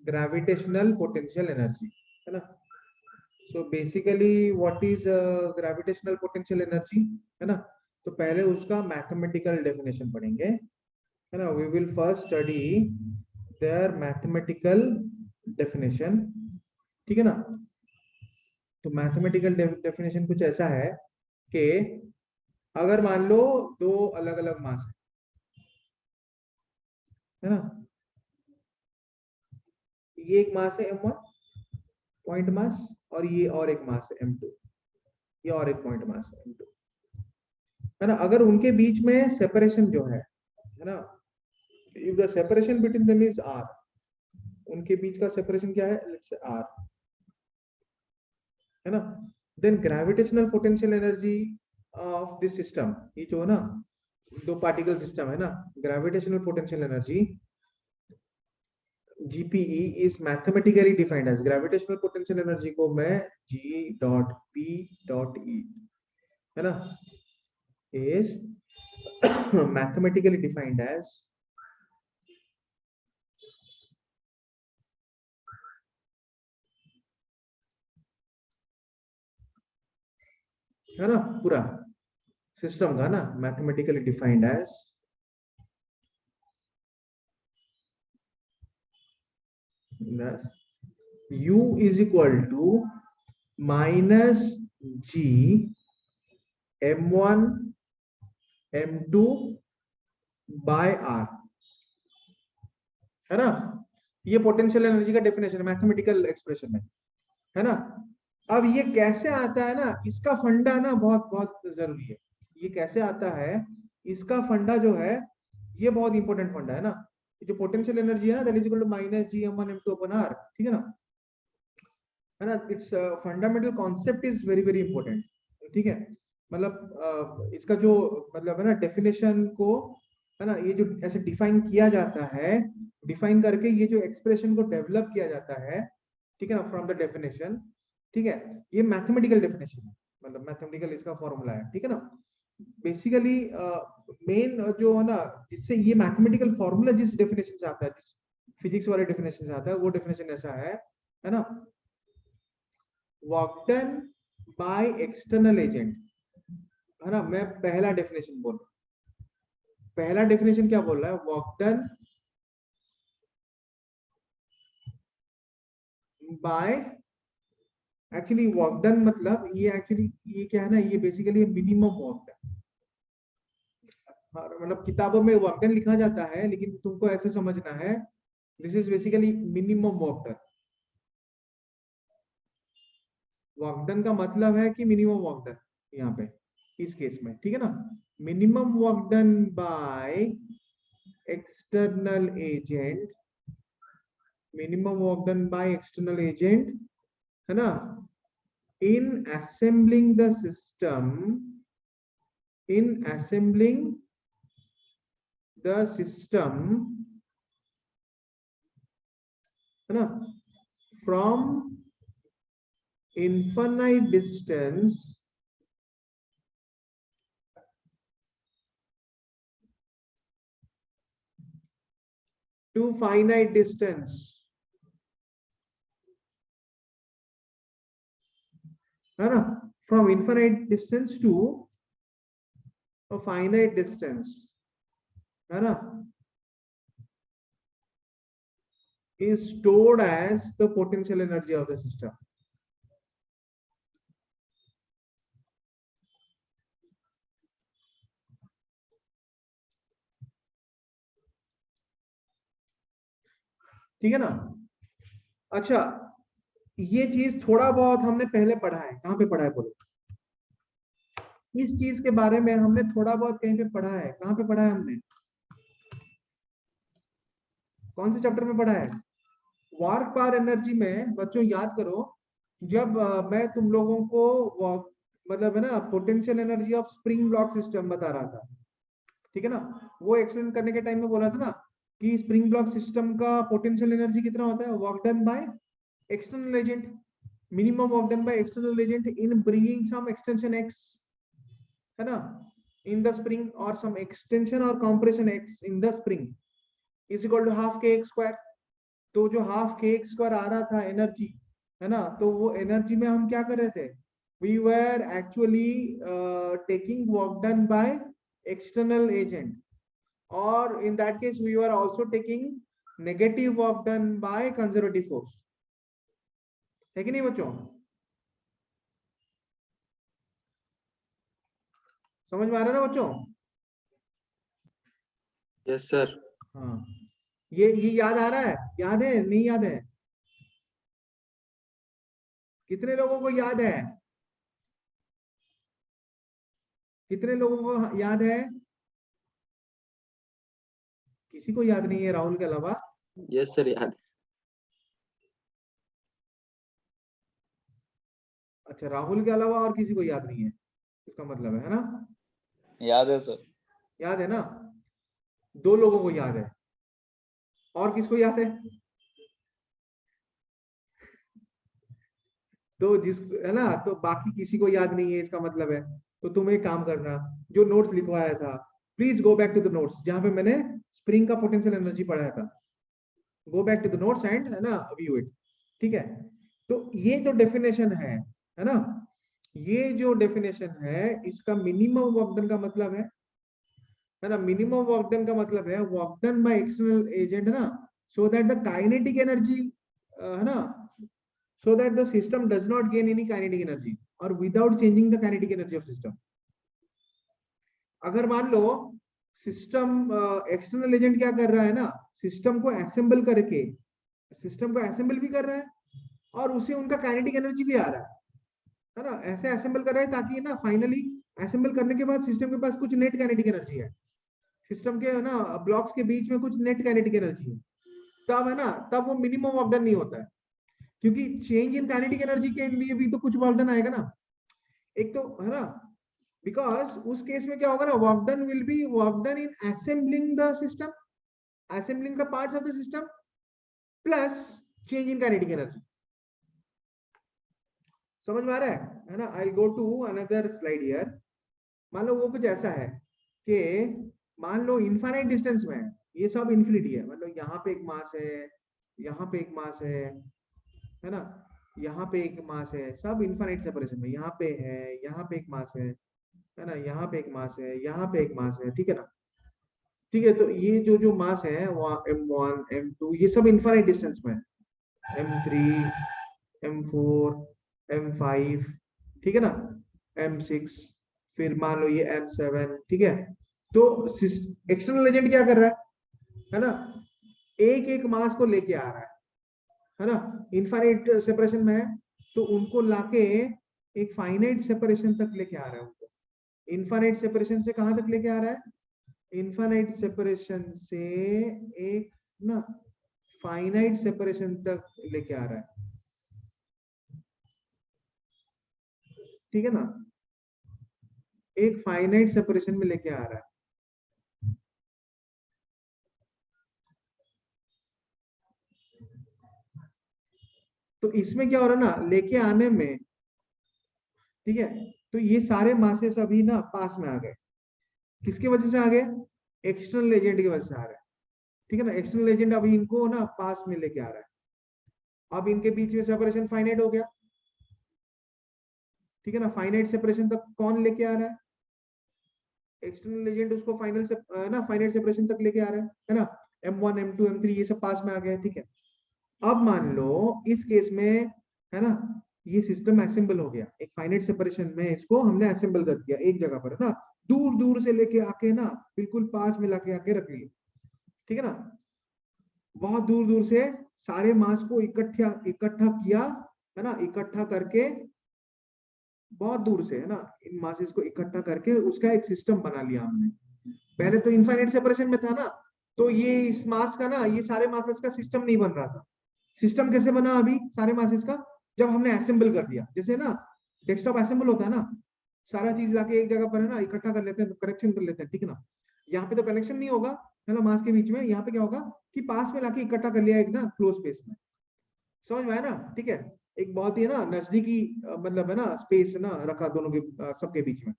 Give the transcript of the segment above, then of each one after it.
Gravitational potential energy, है ना। So basically what is gravitational potential energy, है ना। तो पहले उसका मैथमेटिकल डेफिनेशन पढ़ेंगे, है ना। We will first study their mathematical definition, ठीक है ना। तो मैथमेटिकल डेफिनेशन कुछ ऐसा है कि अगर मान लो दो अलग अलग मास है ना, ये एक मास है m1 पॉइंट मास, और ये और एक मास है m2, ये और एक पॉइंट मास है m2, है ना। अगर उनके बीच में सेपरेशन जो है ना, if the separation between them is r, उनके बीच का सेपरेशन क्या है, लेट्स से r, है ना। Then gravitational potential energy of this system, ये जो है ना दो पार्टिकल सिस्टम है ना, gravitational potential energy GPE is mathematically defined as, gravitational potential energy को मैं G.P.E, है ना, is mathematically defined as है ना, पूरा सिस्टम का ना mathematically defined as U is equal to minus G m1 m2 by r, है ना। ये पोटेंशियल एनर्जी का डेफिनेशन है, मैथमेटिकल एक्सप्रेशन है ना। अब ये कैसे आता है ना, इसका फंडा ना बहुत बहुत जरूरी है। ये कैसे आता है, इसका फंडा जो है ये बहुत इंपॉर्टेंट फंडा है ना। जो पोटेंशियल एनर्जी है ना, that is equal to minus GM1 M2 upon r, ठीक है ना, है ना। It's fundamental concept is very very important, ठीक है। मतलब इसका जो मतलब है ना डेफिनेशन को, है ना, ये जो ऐसे डिफाइन किया जाता है, डिफाइन करके ये जो एक्सप्रेशन को डेवलप किया जाता है, ठीक है ना, फ्रॉम द डेफिनेशन, ठीक है। ये मैथमेटिकल डेफिनेशन है, मतलब मैथमेटिकल इसका फॉर्मूला है, ठीक है ना। बेसिकली मेन जो है ना, जिससे ये मैथमेटिकल फॉर्मूला जिस डेफिनेशन से आता है, जिस फिजिक्स वाले डेफिनेशन से आता है, वो डेफिनेशन ऐसा है ना, work done by external agent, है ना। मैं पहला डेफिनेशन बोल रहा हूं, पहला डेफिनेशन क्या बोल रहा है, work done bye, actually work done मतलब ये एक्चुअली ये क्या है ना, ये बेसिकली मिनिमम वर्क डन, मतलब किताबों में वर्क डन लिखा जाता है, लेकिन तुमको ऐसे समझना है, this is basically minimum work done. Work done का मतलब है कि मिनिमम वर्क डन यहाँ पे इस केस में, ठीक है ना। Minimum work done by external agent, minimum work done by external agent, है ना, in assembling the system, in assembling the system, है ना, from infinite distance to finite distance, है ना, from infinite distance to a finite distance, है ना, is stored as the potential energy of the system. ठीक है ना। अच्छा, ये चीज थोड़ा बहुत हमने पहले पढ़ा है, कहां पे पढ़ा है बोलो, इस चीज के बारे में हमने थोड़ा बहुत कहीं पे पढ़ा है, कहां पे पढ़ा है हमने, कौन से चैप्टर में पढ़ा है, वर्क पावर एनर्जी में। बच्चों याद करो, जब मैं तुम लोगों को मतलब है ना potential energy of spring block system बता रहा था, ठीक है ना, वो एक्सप्लेन करने के टाइम में बोला था ना कि स्प्रिंग ब्लॉक सिस्टम का पोटेंशियल एनर्जी कितना होता है, work done by external agent, minimum work done by external agent in bringing some extension x, है ना, इन द स्प्रिंग, और सम एक्सटेंशन और compression x in the spring is equal to half k x square, तो जो half के square आ रहा था energy, है ना, तो वो एनर्जी में हम क्या कर रहे थे, we were actually taking work done by external agent, और in that case we were also taking negative work done by conservative force, है कि नहीं बच्चों? समझ में आ रहा है ना बच्चों? Yes sir. हाँ, ये याद आ रहा है? याद है नहीं याद है? कितने लोगों को याद है? कितने लोगों को याद है? किसी को याद नहीं है राहुल के अलावा? यस सर याद। अच्छा, राहुल के अलावा और किसी को याद नहीं है, इसका मतलब है ना? याद है सर। याद है ना? 2 लोगों को याद है, और किसको याद है? तो जिस, है ना, तो बाकी किसी को याद नहीं है, इसका मतलब है तो तुम एक काम करना, जो नोट्स लिखवाया था, please go back to the notes जहां पे मैंने स्प्रिंग का पोटेंशियल एनर्जी पढ़ाया था, go back to the notes and, है ना, व्यू इट। ठीक है, तो ये जो डेफिनेशन है ना, ये जो डेफिनेशन है, इसका मिनिमम वर्क डन का मतलब है ना, मिनिमम वर्क डन का मतलब है work done by external agent, है ना, so that the kinetic energy, है ना, so that the system does not gain any kinetic energy or without changing the kinetic energy of system। अगर मान लो system, external agent क्या कर रहा है ना, सिस्टम को असेंबल करके, सिस्टम को असेंबल भी कर रहा है और उसे उनका काइनेटिक एनर्जी भी आ रहा है ना, ऐसे असेंबल कर रहा है ताकि ना फाइनली असेंबल करने के बाद सिस्टम के पास कुछ नेट काइनेटिक एनर्जी है, सिस्टम के, है ना, ब्लॉक्स के बीच में कुछ नेट काइनेटिक एनर्जी है, तब, है ना, तब वो मिनिमम वर्क डन नहीं होता है, क्योंकि चेंज इन काइनेटिक एनर्जी के लिए भी तो कुछ वर्क डन आएगा ना, एक तो, है ना, बिकॉज उस केस में क्या होगा ना, work done will be work done in assembling the system, assembling the parts of the system plus change in kinetic energy. समझ में आ रहा है ना? I go to another slide here. मान लो वो कुछ ऐसा है कि मान लो इनफाइनाइट डिस्टेंस में है, ये सब इन्फिनिटी है, मतलब यहाँ पे एक मास है, यहाँ पे एक मास है ना, यहाँ पे एक मास है, सब इनफाइनाइट सेपरेशन में, यहाँ पे है, यहाँ पे एक मास है ना, यहाँ पे एक मास है, यहाँ पे एक मास है, ठीक है ना? ठीक है, तो ये जो जो मास है वो m1 m2 ये सब इनफाइनाइट डिस्टेंस में है, m3 m4 m5, ठीक है ना, m6, फिर मान लो ये m7, ठीक है? तो एक्सटर्नल एजेंट क्या कर रहा है ना, एक एक मास को लेके आ रहा है ना, इनफाइनाइट सेपरेशन में है तो उनको लाके एक फाइनाइट सेपरेशन तक लेके आ रहा है उनको, इनफाइनाइट सेपरेशन से कहां तक लेके आ रहा है, इनफाइनाइट सेपरेशन से एक ना फाइनाइट सेपरेशन तक लेके आ रहा है, ठीक है ना, एक फाइनाइट सेपरेशन में लेके आ रहा है। तो इसमें क्या हो रहा है ना, लेके आने में, ठीक है, तो ये सारे मासेस अभी ना पास में आ गए, किसकी वजह से आ गए, एक्सटर्नल एजेंट की वजह से आ रहा है, ठीक है ना, एक्सटर्नल एजेंट अभी इनको ना पास में लेके आ रहा है, अब इनके बीच में सेपरेशन फाइनाइट हो गया, ठीक है ना, फाइनाइट सेपरेशन तक कौन लेके आ रहा है, एक्सटर्नल एजेंट उसको फाइनल से, ना, फाइनाइट सेपरेशन तक लेके आ रहा है ना, m1 m2 m3 ये सब पास में आ गया, ठीक है? अब मान लो इस केस में, है ना, ये सिस्टम असेंबल हो गया, एक फाइनाइट सेपरेशन में इसको हमने असेंबल कर दिया एक जगह पर, है ना, दूर दूर से लेके आके ना बिल्कुल पास में लाके आके रख लिया, ठीक है ना, बहुत दूर दूर से सारे मास को इकट्ठा इकट्ठा किया, है ना, इकट्ठा करके बहुत दूर से, है ना, इन मासेस को इकट्ठा करके उसका एक सिस्टम बना लिया हमने। पहले तो इनफाइनाइट सेपरेशन में था ना, तो ये इस मास का ना, ये सारे मासेस का सिस्टम नहीं बन रहा था। सिस्टम कैसे बना अभी सारे मासेस का, जब हमने असेंबल कर दिया, जैसे ना डेस्कटॉप असेंबल होता है ना, सारा चीज लाके एक जगह पर, है ना, इकट्ठा कर लेते हैं, करेक्शन कर लेते हैं, ठीक है ना? यहाँ पे तो कनेक्शन नहीं होगा, है ना, मास के बीच में, यहाँ पे क्या होगा कि पास में लाके इकट्ठा कर लिया एक ना क्लोज स्पेस में। समझ में आया ना? ठीक है, एक बहुत ही, है ना, नजदीकी, मतलब, है ना, स्पेस ना रखा दोनों के, सबके बीच में,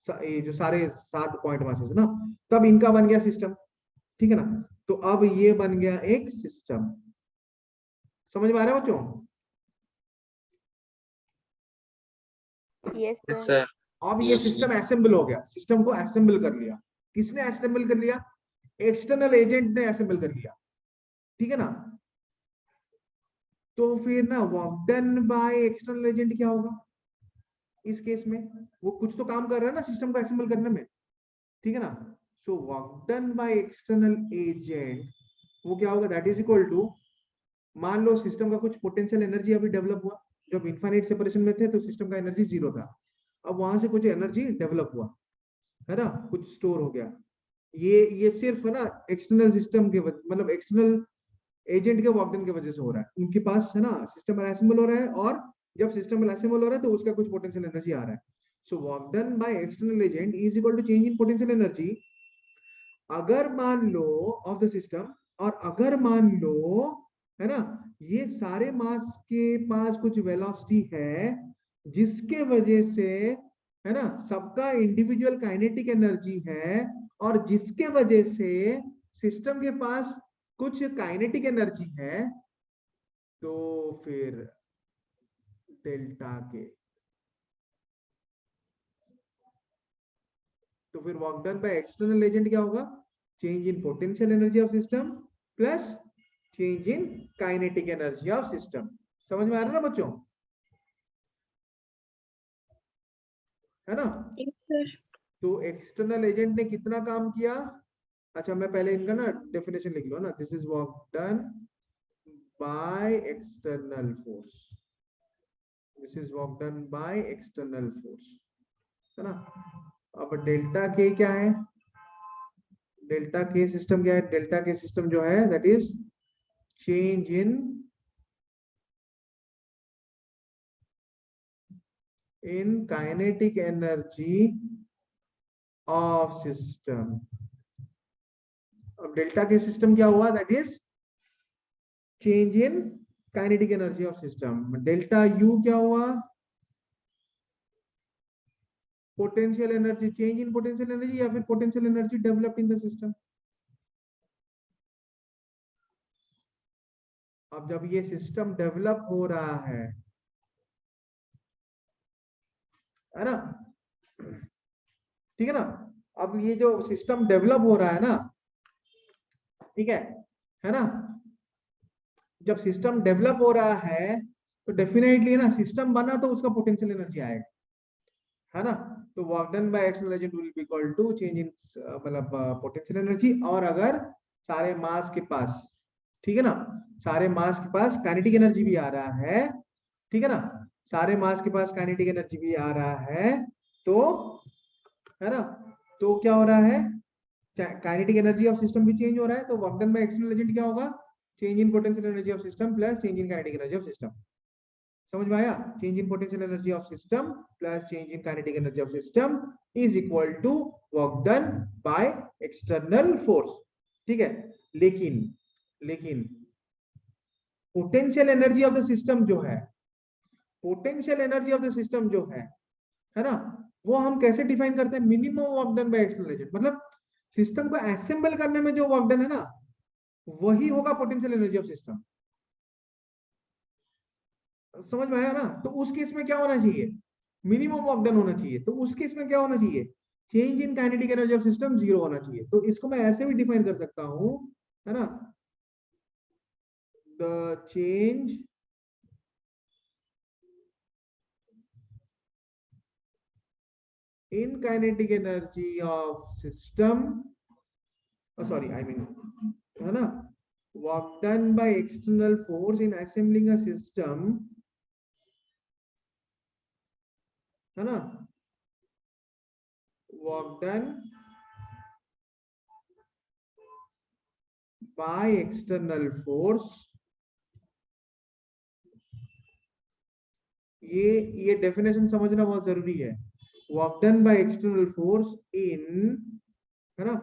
ये जो सारे 7 पॉइंट मासेस ना, तब इनका बन गया सिस्टम, ठीक है ना? तो अब ये बन गया एक सिस्टम, समझ में आ रहा है बच्चों? Yes, yes sir. सर। अब ये Yes, सिस्टम असेंबल हो गया, सिस्टम को असेंबल कर लिया। किसने असेंबल कर लिया? एक्सटर्नल एजेंट ने असेंबल कर लिया, ठीक है ना। तो फिर ना work done by external agent क्या होगा इस केस में? वो कुछ तो काम कर रहा है ना सिस्टम को असेंबल करने में, ठीक है ना। सो work done by external agent वो क्या होगा? दैट इज इक्वल टू, मान लो सिस्टम का कुछ पोटेंशियल एनर्जी अभी डेवलप हुआ, जब इनफाइनाइट सेपरेशन में थे तो सिस्टम का एनर्जी 0 था, अब वहां से कुछ एनर्जी डेवलप हुआ, है ना, कुछ स्टोर हो गया। ये सिर्फ है ना एक्सटर्नल सिस्टम के मतलब एक्सटर्नल एजेंट के वर्क डन की वजह से हो रहा है। उनके पास है ना सिस्टम असेंबल हो रहा है, और जब सिस्टम असेंबल हो रहा है तो उसका कुछ पोटेंशियल एनर्जी आ रहा है। So work done by external agent is equal to change in potential energy, अगर मान लो ऑफ द सिस्टम, और अगर मान लो है ना ये सारे मास के पास कुछ वेलोसिटी है जिसके वजह से है ना सबका इंडिविजुअल काइनेटिक एनर्जी है, और जिसके वजह से सिस्टम के पास कुछ काइनेटिक एनर्जी है, तो फिर डेल्टा के, तो फिर work done by external agent क्या होगा? Change in potential energy of system plus change in kinetic energy of system. समझ में आ रहा है ना बच्चों? है ना। Yes sir. तो एक्सटर्नल एजेंट ने कितना काम किया? अच्छा मैं पहले इनका ना डेफिनेशन लिख लो ना, this is work done by external force, this is work done by external force, है ना। अब डेल्टा के क्या है? डेल्टा के सिस्टम क्या है? डेल्टा के सिस्टम जो है that is change in kinetic energy of system. अब डेल्टा के सिस्टम क्या हुआ? That is change in kinetic energy of system. Delta U क्या हुआ? Potential energy, change in potential energy या फिर potential energy developed in the system. अब जब ये सिस्टम डेवलप हो रहा है ना, ठीक है ना, अब ये जो सिस्टम डेवलप हो रहा है ना, ठीक है ना, जब सिस्टम डेवलप हो रहा है तो डेफिनेटली ना सिस्टम बना तो उसका पोटेंशियल एनर्जी आएगा, है ना। तो work done by external agent will be equal to change in मतलब पोटेंशियल एनर्जी, और अगर सारे मास के पास, ठीक है ना, सारे मास के पास काइनेटिक एनर्जी भी आ रहा है, ठीक है ना, सारे मास के पास काइनेटिक एनर्जी भी आ रहा है, तो है ना, तो क्या हो रहा है? काइनेटिक एनर्जी ऑफ सिस्टम भी चेंज हो रहा है, तो work done by external agent क्या होगा? Change in potential energy of system plus change in kinetic energy of system. समझ में आया? Change in potential energy of system plus change in kinetic energy of system is equal to work done by external force, ठीक है। लेकिन लेकिन potential energy of the system जो है, potential energy of the system जो है ना, वो हम कैसे डिफाइन करते हैं? Minimum work done by external agent, मतलब सिस्टम को असेंबल करने में जो वर्क डन है ना, वही होगा पोटेंशियल एनर्जी ऑफ सिस्टम। समझ में आया ना? तो उस केस में क्या होना चाहिए? मिनिमम वर्क डन होना चाहिए। तो उस केस में क्या होना चाहिए? Change in kinetic energy of system 0 होना चाहिए। तो इसको मैं ऐसे भी डिफाइन कर सकता हूं, है ना, the change in kinetic energy of system, sorry, I mean, है ना, work done by external force in assembling a system, है ना, work done by external force, ये डेफिनेशन समझना बहुत जरूरी है। Work done by external force in, है ना,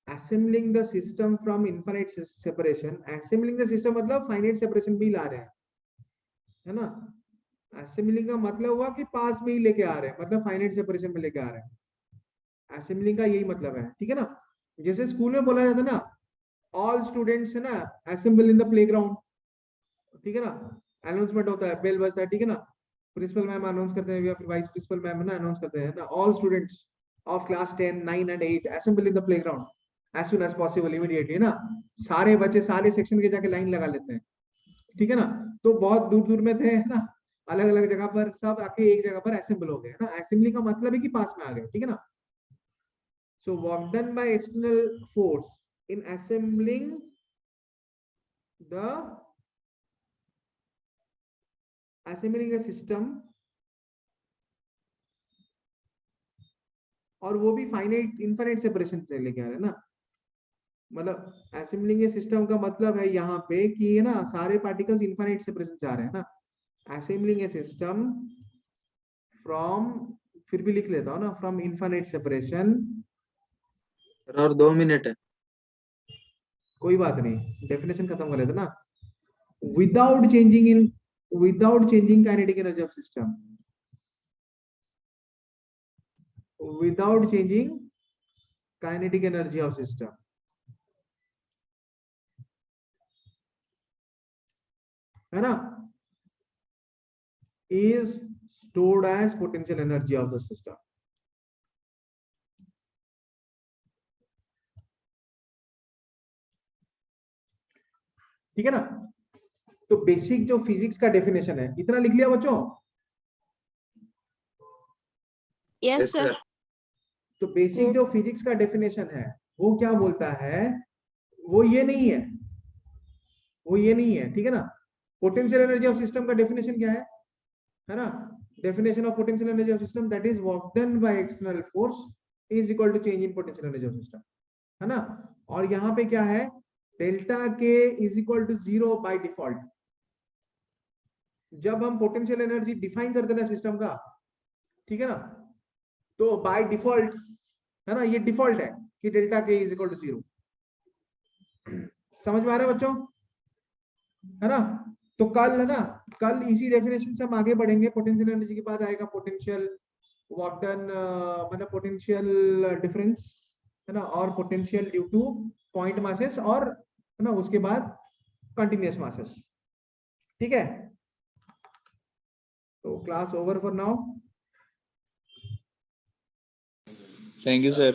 assembling the system from infinite separation, assembling the system मतलब finite separation भी ला रहे हैं, है ना। assembling का मतलब हुआ कि पास में ही लेके आ रहे हैं, मतलब finite separation में लेके आ रहे हैं। assembling का यही मतलब है, ठीक है ना। जैसे स्कूल में बोला जाता है ना, ऑल स्टूडेंट्स है ना असेंबल इन द प्लेग्राउंड, ठीक है ना, अनाउंसमेंट होता है, बेल बजता है, ठीक है ना, प्रिंसिपल मैम अनाउंस करते हैं या फिर वाइस प्रिंसिपल मैम है ना अनाउंस करते हैं ना, all students of class 10, 9 and 8 assemble in the playground as soon as possible, immediately ना, सारे बच्चे सारे सेक्शन के जाके लाइन लगा लेते हैं, ठीक है ना। तो बहुत दूर दूर में थे ना, अलग अलग जगह पर, सब आके एक जगह पर असेंबल हो गए ना, असेंबली का मतलब है कि पास में आ गए, ठीक है ना। सो work done by external force in assembling the assembling a system, और वो भी फाइनाइट इनफाइनाइट सेपरेशन से लेके आ रहे हैं ना, मतलब असेंबलिंग ए सिस्टम का मतलब है यहाँ पे कि ना सारे पार्टिकल्स इनफाइनाइट सेपरेशन से आ रहे हैं ना, असेंबलिंग ए सिस्टम फ्रॉम, फिर भी लिख लेता हूँ ना, फ्रॉम इनफाइनाइट सेपरेशन, और 2 मिनट है। कोई बात नहीं, डेफिनेशन खत्म कर लेते ना, without changing in, without changing kinetic energy of system, without changing kinetic energy of system, है ना, is stored as potential energy of the system. ठीक है ना। तो बेसिक जो फिजिक्स का डेफिनेशन है इतना लिख लिया बच्चों। Yes sir. तो बेसिक जो फिजिक्स का डेफिनेशन है वो क्या बोलता है, वो ये नहीं है, वो ये नहीं है, ठीक है ना। पोटेंशियल एनर्जी ऑफ सिस्टम का डेफिनेशन क्या है ना, definition of potential energy of system, that is work done by external force is equal to change in potential energy of system, है ना। और यहाँ पे क्या है, डेल्टा के is equal to 0 by default. जब हम पोटेंशियल एनर्जी डिफाइन करते हैं सिस्टम का, ठीक है ना, तो बाय डिफॉल्ट है ना, ये डिफॉल्ट है कि डेल्टा के इज इक्वल टू 0। समझ में आ रहा है बच्चों, है ना। तो कल है ना, कल इसी डेफिनेशन से हम आगे बढ़ेंगे। पोटेंशियल एनर्जी के बाद आएगा पोटेंशियल वर्क डन, मतलब पोटेंशियल डिफरेंस, है ना, और potential due two point masses, और है ना उसके बाद कंटिन्यूअस मासेस, ठीक है। तो class over for now. Thank you sir.